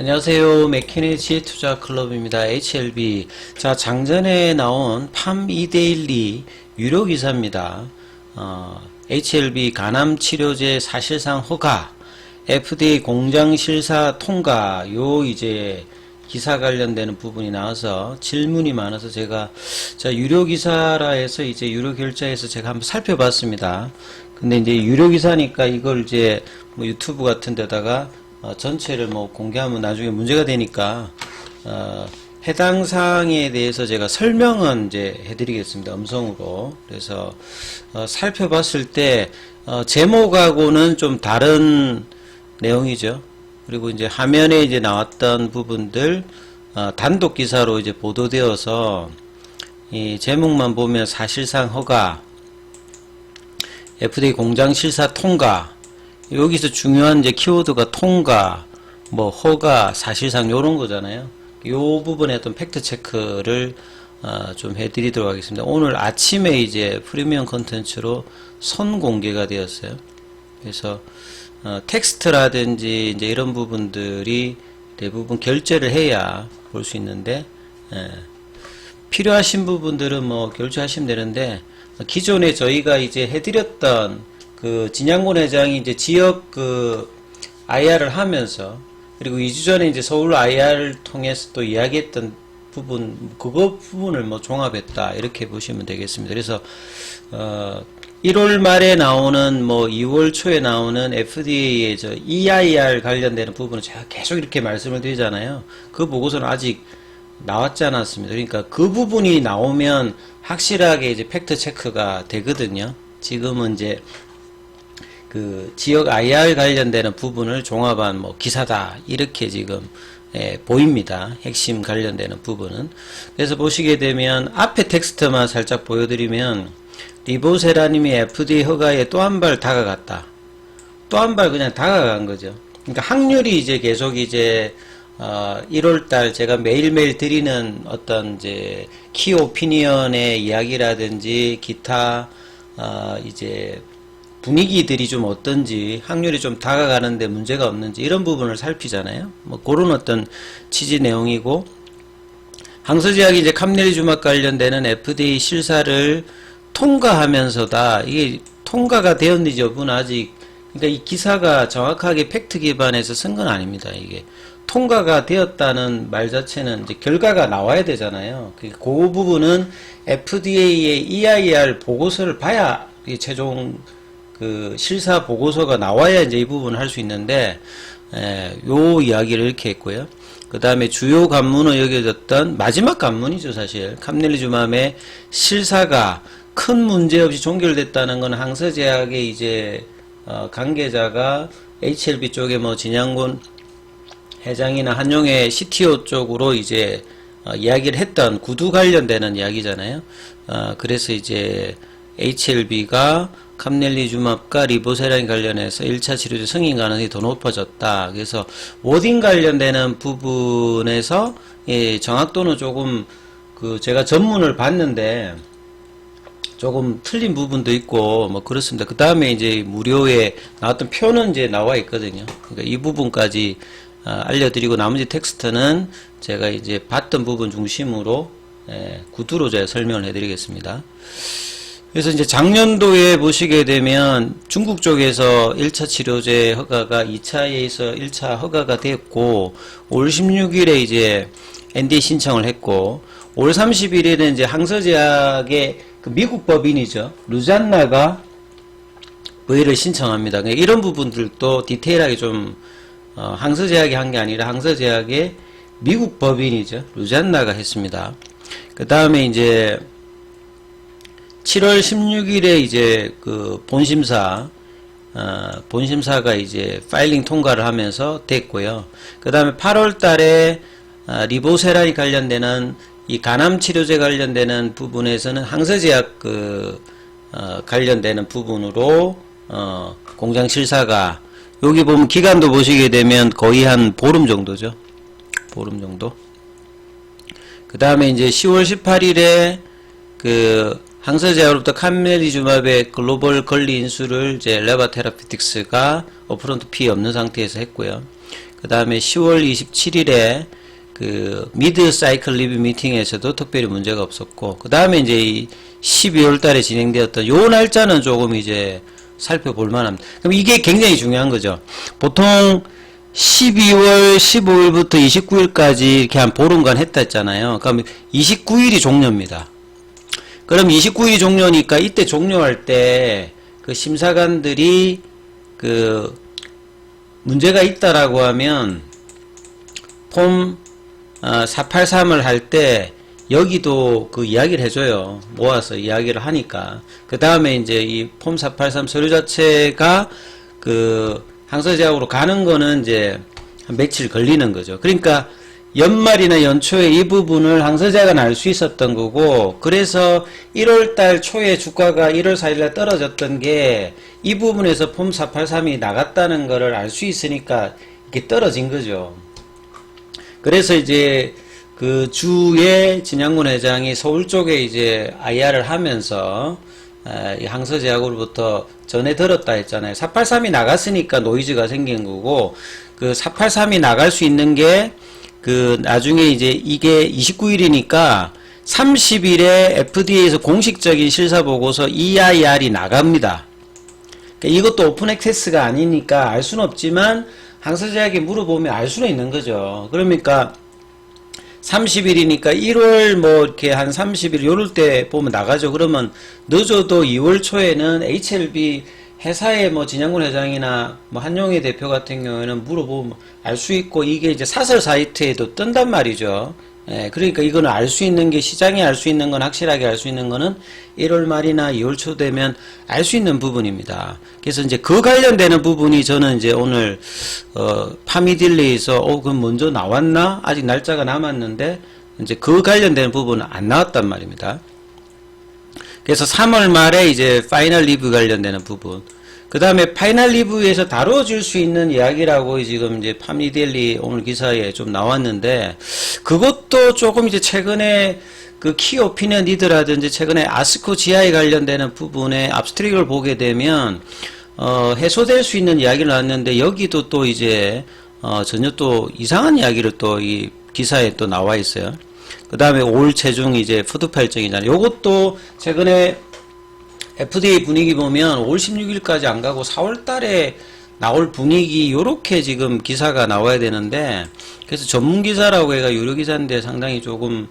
안녕하세요. 맥키네지 투자클럽입니다. HLB. 자, 장전에 나온 팜 2데일리 유료 기사입니다. HLB 간암 치료제 사실상 허가, FDA 공장 실사 통과, 요 이제 기사 관련되는 부분이 나와서 질문이 많아서 제가 유료 기사라 해서 이제 유료 결제해서 제가 한번 살펴봤습니다. 근데 이제 유료 기사니까 이걸 이제 뭐 유튜브 같은 데다가 전체를 뭐 공개하면 나중에 문제가 되니까 해당 사항에 대해서 제가 설명은 이제 해드리겠습니다. 음성으로. 그래서 살펴봤을 때 제목하고는 좀 다른 내용이죠. 그리고 이제 화면에 이제 나왔던 부분들 단독 기사로 이제 보도되어서 이 제목만 보면 사실상 허가, FDA 공장 실사 통과, 여기서 중요한 이제 키워드가 통과, 뭐 허가, 사실상 요런 거잖아요. 요 부분에 어떤 팩트 체크를 좀 해드리도록 하겠습니다. 오늘 아침에 이제 프리미엄 컨텐츠로 선공개가 되었어요. 그래서 텍스트라든지 이제 이런 부분들이 대부분 결제를 해야 볼 수 있는데, 필요하신 부분들은 뭐 결제하시면 되는데, 기존에 저희가 이제 해드렸던 그 진양곤 회장이 이제 지역 그 IR을 하면서, 그리고 2주 전에 이제 서울 IR을 통해서 또 이야기했던 부분, 그거 부분을 뭐 종합했다, 이렇게 보시면 되겠습니다. 그래서 1월 말에 나오는 뭐 2월 초에 나오는 FDA의 저 EIR 관련되는 부분은 제가 계속 이렇게 말씀을 드리잖아요. 그 보고서는 아직 나왔지 않았습니다. 그러니까 그 부분이 나오면 확실하게 이제 팩트 체크가 되거든요. 지금은 이제 그 지역 IR 관련되는 부분을 종합한 뭐 기사다, 이렇게 지금 보입니다. 핵심 관련되는 부분은. 그래서 보시게 되면 앞에 텍스트만 살짝 보여드리면, 리보세라님이 FDA 허가에 또 한 발 다가갔다. 또 한 발 그냥 다가간 거죠. 그러니까 확률이 이제 계속 이제 1월달 제가 매일매일 드리는 어떤 이제 키 오피니언의 이야기라든지 기타 이제 분위기들이 좀 어떤지, 확률이 좀 다가가는데 문제가 없는지, 이런 부분을 살피잖아요. 뭐 그런 어떤 취지 내용이고, 항서제약이 이제 캄넬리주막 관련되는 FDA 실사를 통과하면서다. 이게 통과가 되었는지 여부는 아직, 그러니까 이 기사가 정확하게 팩트 기반에서 쓴 건 아닙니다. 이게 통과가 되었다는 말 자체는 이제 결과가 나와야 되잖아요. 그 부분은 FDA의 EIR 보고서를 봐야 최종 그 실사 보고서가 나와야 이제 이 부분을 할 수 있는데, 요 이야기를 이렇게 했고요. 그 다음에 주요 관문으로 여겨졌던 마지막 관문이죠, 사실. 캄넬리주맘의 실사가 큰 문제 없이 종결됐다는 건 항서제약의 이제 관계자가 HLB 쪽에 뭐 진양곤 회장이나 한용의 CTO 쪽으로 이제 이야기를 했던 구두 관련되는 이야기잖아요. 그래서 이제 HLB가 캄넬리주맙과 리보세라인 관련해서 1차 치료제 승인 가능성이 더 높아졌다. 그래서 워딩 관련되는 부분에서 정확도는 조금 제가 전문을 봤는데 조금 틀린 부분도 있고 뭐 그렇습니다. 그 다음에 이제 무료에 나왔던 표는 이제 나와 있거든요. 그러니까 이 부분까지 알려드리고, 나머지 텍스트는 제가 이제 봤던 부분 중심으로 구두로 제가 설명을 해드리겠습니다. 그래서 이제 작년도에 보시게 되면 중국 쪽에서 1차 치료제 허가가 2차에서 1차 허가가 됐고, 올 16일에 이제 NDA 신청을 했고, 올 30일에는 이제 항서제약의 그 미국 법인이죠, 루잔나가 V를 신청합니다. 그러니까 이런 부분들도 디테일하게 좀 항서제약이 한 게 아니라 항서제약의 미국 법인이죠, 루잔나가 했습니다. 그 다음에 이제 7월 16일에 이제 그 본심사가 이제 파일링 통과를 하면서 됐고요. 그 다음에 8월 달에 리보세라이 관련되는 이 간암 치료제 관련되는 부분에서는 항서제약 관련되는 부분으로 공장 실사가, 여기 보면 기간도 보시게 되면 거의 한 보름 정도죠. 보름 정도. 그 다음에 이제 10월 18일에 항서제약으로부터 캄넬리주맙의 글로벌 권리 인수를 이제 레바 테라피틱스가 어프런트 피 없는 상태에서 했고요. 그 다음에 10월 27일에 그 미드 사이클 리뷰 미팅에서도 특별히 문제가 없었고, 그 다음에 이제 이 12월 달에 진행되었던 요 날짜는 조금 이제 살펴볼 만합니다. 그럼 이게 굉장히 중요한 거죠. 보통 12월 15일부터 29일까지 이렇게 한 보름간 했다 했잖아요. 그럼 29일이 종료입니다. 그럼 29일이 종료니까 이때 종료할 때 그 심사관들이 그 문제가 있다라고 하면 폼 483을 할 때 여기도 그 이야기를 해줘요. 모아서 이야기를 하니까. 그 다음에 이제 이 폼 483 서류 자체가 그 항서제약으로 가는 거는 이제 한 며칠 걸리는 거죠. 그러니까 연말이나 연초에 이 부분을 항서제약은 알 수 있었던 거고, 그래서 1월달 초에 주가가 1월 4일날 떨어졌던 게 이 부분에서 폼 483이 나갔다는 거를 알 수 있으니까 이렇게 떨어진 거죠. 그래서 이제 그 주에 진양군 회장이 서울 쪽에 이제 IR을 하면서 이 항서제약으로부터 전해 들었다 했잖아요. 483이 나갔으니까 노이즈가 생긴 거고, 그 483이 나갈 수 있는 게 그 나중에 이제 이게 29일이니까 30일에 FDA에서 공식적인 실사보고서 EIR이 나갑니다. 그러니까 이것도 오픈 액세스가 아니니까 알 수는 없지만 항서제약에 물어보면 알 수는 있는 거죠. 그러니까 30일이니까 1월 뭐 이렇게 한 30일 요럴 때 보면 나가죠. 그러면 늦어도 2월 초에는 HLB 회사의 뭐 진양군 회장이나 뭐 한용희 대표 같은 경우에는 물어보면 알 수 있고, 이게 이제 사설 사이트에도 뜬단 말이죠. 예, 그러니까 이거는 알 수 있는 게, 시장에 알 수 있는 건, 확실하게 알 수 있는 거는 1월 말이나 2월 초 되면 알 수 있는 부분입니다. 그래서 이제 그 관련되는 부분이 저는 이제 오늘 파미딜리에서 그럼 먼저 나왔나? 아직 날짜가 남았는데 이제 그 관련되는 부분은 안 나왔단 말입니다. 그래서 3월 말에 이제 파이널 리뷰 관련되는 부분, 그 다음에 파이널 리뷰에서 다뤄질 수 있는 이야기라고 지금 이제 파미델리 오늘 기사에 좀 나왔는데, 그것도 조금 이제 최근에 그 키 오피니언 리더라든지 최근에 아스코 GI 관련되는 부분에 압스트릭을 보게 되면 해소될 수 있는 이야기를 나왔는데, 여기도 또 이제 전혀 또 이상한 이야기를 또 이 기사에 또 나와 있어요. 그 다음에 올 체중 이제 푸드팔정이잖아요. 요것도 최근에 FDA 분위기 보면 올 16일까지 안 가고 4월 달에 나올 분위기, 요렇게 지금 기사가 나와야 되는데, 그래서 전문 기사라고 해가 유료 기사인데 상당히 조금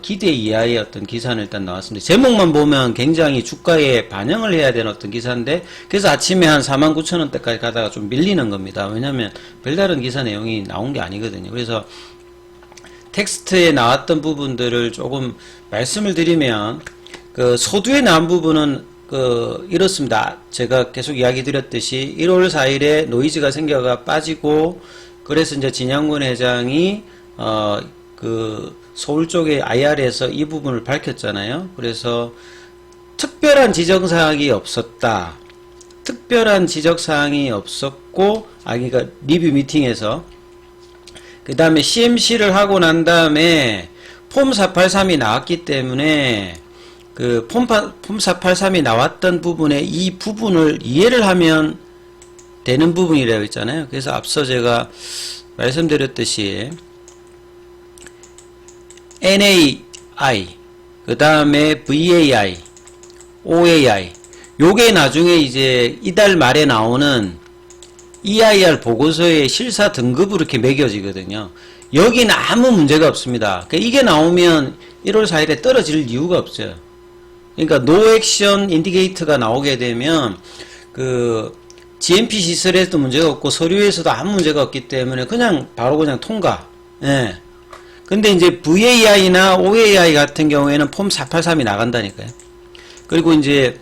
기대 이하의 어떤 기사는 일단 나왔습니다. 제목만 보면 굉장히 주가에 반영을 해야 되는 어떤 기사인데, 그래서 아침에 한 49,000원대까지 가다가 좀 밀리는 겁니다. 왜냐면 별다른 기사 내용이 나온 게 아니거든요. 그래서 텍스트에 나왔던 부분들을 조금 말씀을 드리면, 그 소두에 나온 부분은 이렇습니다. 제가 계속 이야기 드렸듯이 1월 4일에 노이즈가 생겨가 빠지고, 그래서 이제 진양군 회장이 그 서울 쪽의 IR에서 이 부분을 밝혔잖아요. 그래서 특별한 지적사항이 없었다. 특별한 지적사항이 없었고, 그러니까 리뷰 미팅에서 그 다음에 CMC를 하고 난 다음에 폼 483이 나왔기 때문에 그 폼 483이 나왔던 부분에 이 부분을 이해를 하면 되는 부분이라고 했잖아요. 그래서 앞서 제가 말씀드렸듯이 NAI, 그 다음에 VAI, OAI, 요게 나중에 이제 이달 말에 나오는 EIR 보고서의 실사 등급으로 이렇게 매겨지거든요. 여기는 아무 문제가 없습니다. 그러니까 이게 나오면 1월 4일에 떨어질 이유가 없어요. 그러니까 노 액션 인디케이터가 나오게 되면 그 GMP 시설에서도 문제가 없고 서류에서도 아무 문제가 없기 때문에 그냥 바로 그냥 통과. 예. 근데 이제 VAI나 OAI 같은 경우에는 폼 483이 나간다니까요. 그리고 이제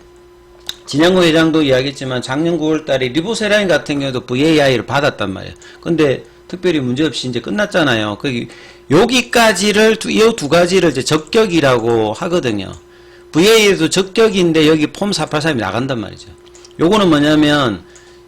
진양구 회장도 이야기했지만 작년 9월 달에 리보세라인 같은 경우도 VAI를 받았단 말이에요. 근데 특별히 문제없이 이제 끝났잖아요. 여기까지를, 이 두 가지를 이제 적격이라고 하거든요. VAI도 적격인데 여기 폼 483이 나간단 말이죠. 요거는 뭐냐면,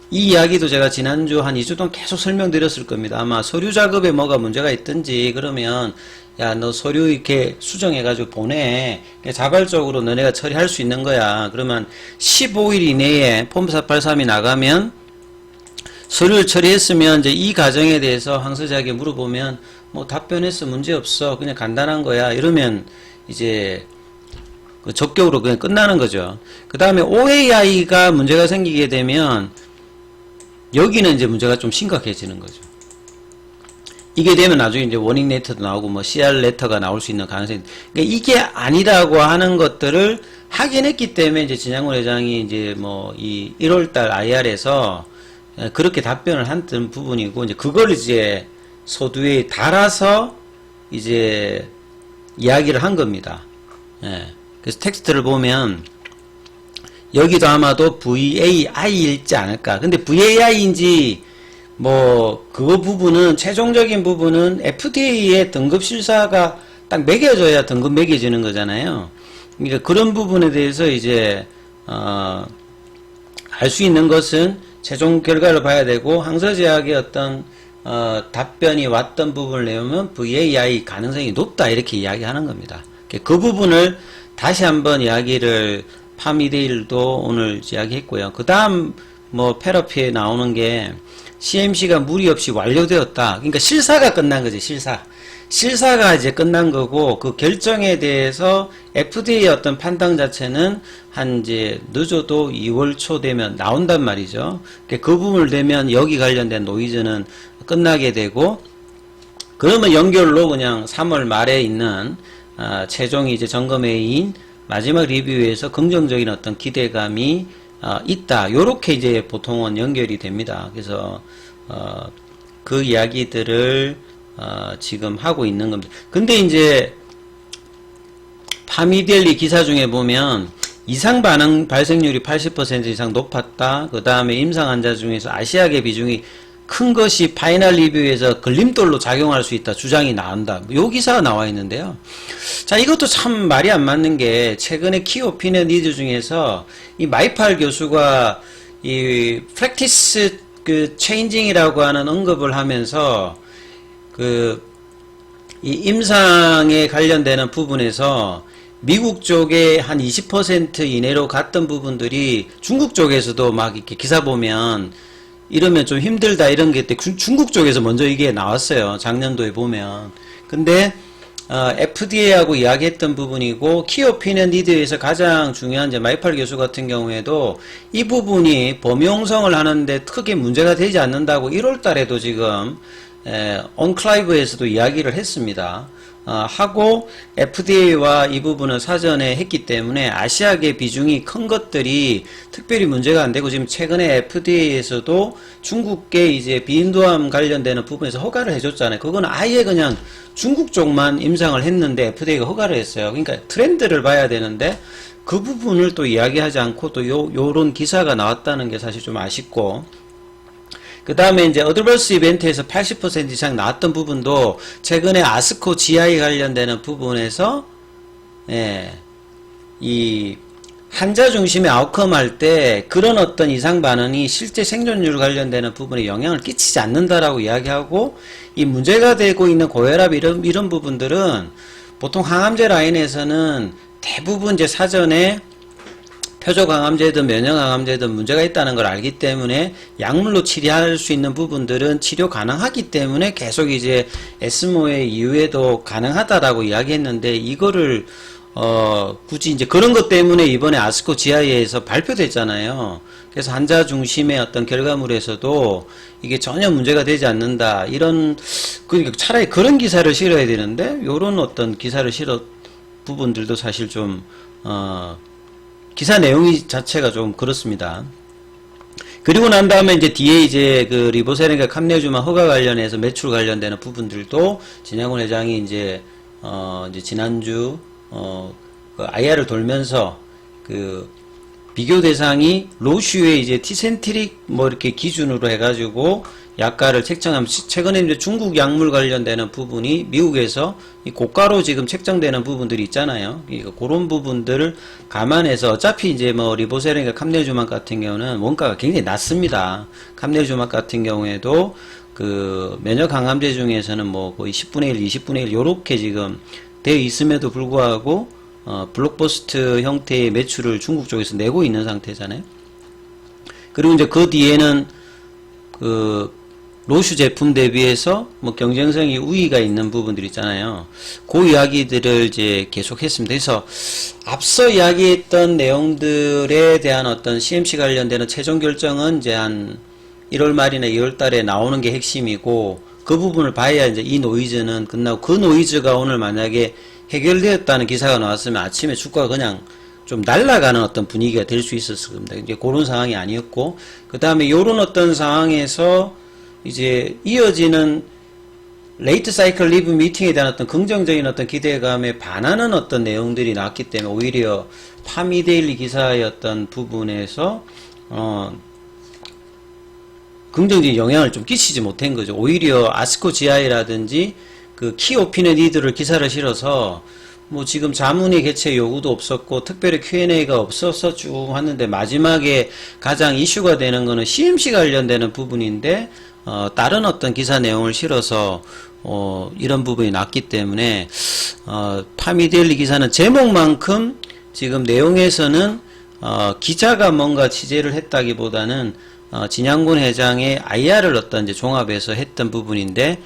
이 이야기도 제가 지난주 한 2주 동안 계속 설명드렸을 겁니다. 아마 서류 작업에 뭐가 문제가 있든지, 그러면 야, 너 서류 이렇게 수정해가지고 보내. 자발적으로 너네가 처리할 수 있는 거야. 그러면 15일 이내에 폼 483이 나가면 서류를 처리했으면 이제 이 과정에 대해서 황서재에게 물어보면 뭐 답변했어 문제 없어 그냥 간단한 거야 이러면 이제 그 적격으로 그냥 끝나는 거죠. 그 다음에 OAI가 문제가 생기게 되면 여기는 이제 문제가 좀 심각해지는 거죠. 이게 되면 나중에 이제 워닝 레터도 나오고 뭐 CR 레터가 나올 수 있는 가능성이 그러니까 이게 아니라고 하는 것들을 확인했기 때문에 이제 진양군 회장이 이제 뭐 이 1월달 IR에서 그렇게 답변을 한 부분이고 이제 그걸 이제 서두에 달아서 이제 이야기를 한 겁니다. 예. 그래서 텍스트를 보면 여기도 아마도 VAI일지 않을까. 근데 VAI인지 뭐 그거 부분은 최종적인 부분은 FDA의 등급 실사가 딱 매겨져야 등급 매겨지는 거잖아요. 그러니까 그런 부분에 대해서 이제 알 수 있는 것은 최종 결과를 봐야 되고 항서제약의 어떤 답변이 왔던 부분을 내면 VAI 가능성이 높다 이렇게 이야기하는 겁니다. 그 부분을 다시 한번 이야기를 파미데일도 오늘 이야기했고요. 그 다음 뭐 패러피에 나오는 게 CMC가 무리 없이 완료되었다. 그러니까 실사가 끝난 거지. 실사가 이제 끝난 거고 그 결정에 대해서 FDA의 어떤 판단 자체는 한 이제 늦어도 2월 초 되면 나온단 말이죠. 그 부분을 되면 여기 관련된 노이즈는 끝나게 되고 그러면 연결로 그냥 3월 말에 있는 최종 이제 점검회의인 마지막 리뷰에서 긍정적인 어떤 기대감이 있다. 요렇게 이제 보통은 연결이 됩니다. 그래서 그 이야기들을 지금 하고 있는 겁니다. 근데 이제 파미델리 기사 중에 보면 이상 반응 발생률이 80% 이상 높았다. 그 다음에 임상 환자 중에서 아시아계 비중이 큰 것이 파이널 리뷰에서 걸림돌로 작용할 수 있다. 주장이 나온다. 요 기사가 나와 있는데요. 자, 이것도 참 말이 안 맞는 게 최근에 키오피니언 리더 중에서 이 마이팔 교수가 이 프랙티스 그 체인징이라고 하는 언급을 하면서 이 임상에 관련되는 부분에서 미국 쪽에 한 20% 이내로 갔던 부분들이 중국 쪽에서도 막 이렇게 기사 보면 이러면 좀 힘들다 이런 게 중국 쪽에서 먼저 이게 나왔어요. 작년도에 보면. 근데 FDA하고 이야기했던 부분이고 키오피니언 리더에서 가장 중요한 이제 마이팔 교수 같은 경우에도 이 부분이 범용성을 하는데 크게 문제가 되지 않는다고 1월 달에도 지금 온클라이브에서도 이야기를 했습니다. 하고 FDA와 이 부분은 사전에 했기 때문에 아시아계 비중이 큰 것들이 특별히 문제가 안 되고 지금 최근에 FDA에서도 중국계 이제 비인도암 관련되는 부분에서 허가를 해줬잖아요. 그건 아예 그냥 중국 쪽만 임상을 했는데 FDA가 허가를 했어요. 그러니까 트렌드를 봐야 되는데 그 부분을 또 이야기하지 않고 또 요런 기사가 나왔다는 게 사실 좀 아쉽고 그 다음에 이제 어드버스 이벤트에서 80% 이상 나왔던 부분도 최근에 아스코 GI 관련되는 부분에서 이 환자 중심의 아웃컴 할 때 그런 어떤 이상 반응이 실제 생존율 관련되는 부분에 영향을 끼치지 않는다라고 이야기하고 이 문제가 되고 있는 고혈압 이런 부분들은 보통 항암제 라인에서는 대부분 이제 사전에 표적항암제든 면역항암제든 문제가 있다는 걸 알기 때문에 약물로 치료할 수 있는 부분들은 치료 가능하기 때문에 계속 이제 에스모의 이후에도 가능하다라고 이야기했는데 이거를 굳이 이제 그런 것 때문에 이번에 아스코 GI에서 발표됐잖아요. 그래서 환자 중심의 어떤 결과물에서도 이게 전혀 문제가 되지 않는다. 그러니까 차라리 그런 기사를 실어야 되는데 요런 어떤 기사를 실어 부분들도 사실 좀 기사 내용이 자체가 좀 그렇습니다. 그리고 난 다음에 이제 뒤에 이제 그 리보세린과 캄네주마 허가 관련해서 매출 관련되는 부분들도 진양훈 회장이 이제 지난주 그 IR을 돌면서 그 비교 대상이 로슈의 이제 티센트릭 뭐 이렇게 기준으로 해가지고 약가를 책정하면 최근에 이제 중국 약물 관련되는 부분이 미국에서 이 고가로 지금 책정되는 부분들이 있잖아요. 그러니까 그런 부분들을 감안해서 어차피 이제 뭐 리보세린과 캄네주막 같은 경우는 원가가 굉장히 낮습니다. 캄네주막 같은 경우에도 그 면역 항암제 중에서는 뭐 거의 10분의 1, 20분의 1 요렇게 지금 되어 있음에도 불구하고 블록버스트 형태의 매출을 중국 쪽에서 내고 있는 상태잖아요. 그리고 이제 그 뒤에는 그 로슈 제품 대비해서 뭐 경쟁성이 우위가 있는 부분들 있잖아요. 그 이야기들을 이제 계속 했습니다. 그래서 앞서 이야기했던 내용들에 대한 어떤 CMC 관련되는 최종 결정은 이제 한 1월 말이나 2월 달에 나오는 게 핵심이고, 그 부분을 봐야 이제 이 노이즈는 끝나고, 그 노이즈가 오늘 만약에 해결되었다는 기사가 나왔으면 아침에 주가가 그냥 좀 날아가는 어떤 분위기가 될 수 있었을 겁니다. 이제 그런 상황이 아니었고, 그 다음에 요런 어떤 상황에서 이제 이어지는 레이트 사이클 리브 미팅에 대한 어떤 긍정적인 어떤 기대감에 반하는 어떤 내용들이 나왔기 때문에 오히려 파미데일리 기사의 어떤 부분에서 긍정적인 영향을 좀 끼치지 못한 거죠. 오히려 아스코 GI라든지 그 키오피니언 리더를 기사를 실어서 뭐 지금 자문의 개최 요구도 없었고 특별히 Q&A가 없어서 쭉 왔는데, 마지막에 가장 이슈가 되는 거는 CMC 관련되는 부분인데 다른 어떤 기사 내용을 실어서 이런 부분이 났기 때문에 파미데일리 기사는 제목만큼 지금 내용에서는 기자가 뭔가 취재를 했다기보다는 진양군 회장의 IR을 어떤 이제 종합해서 했던 부분인데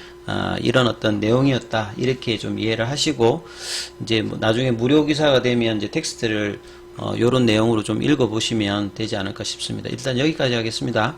이런 어떤 내용이었다, 이렇게 좀 이해를 하시고, 이제 뭐 나중에 무료 기사가 되면 이제 텍스트를 요런 내용으로 좀 읽어보시면 되지 않을까 싶습니다. 일단 여기까지 하겠습니다.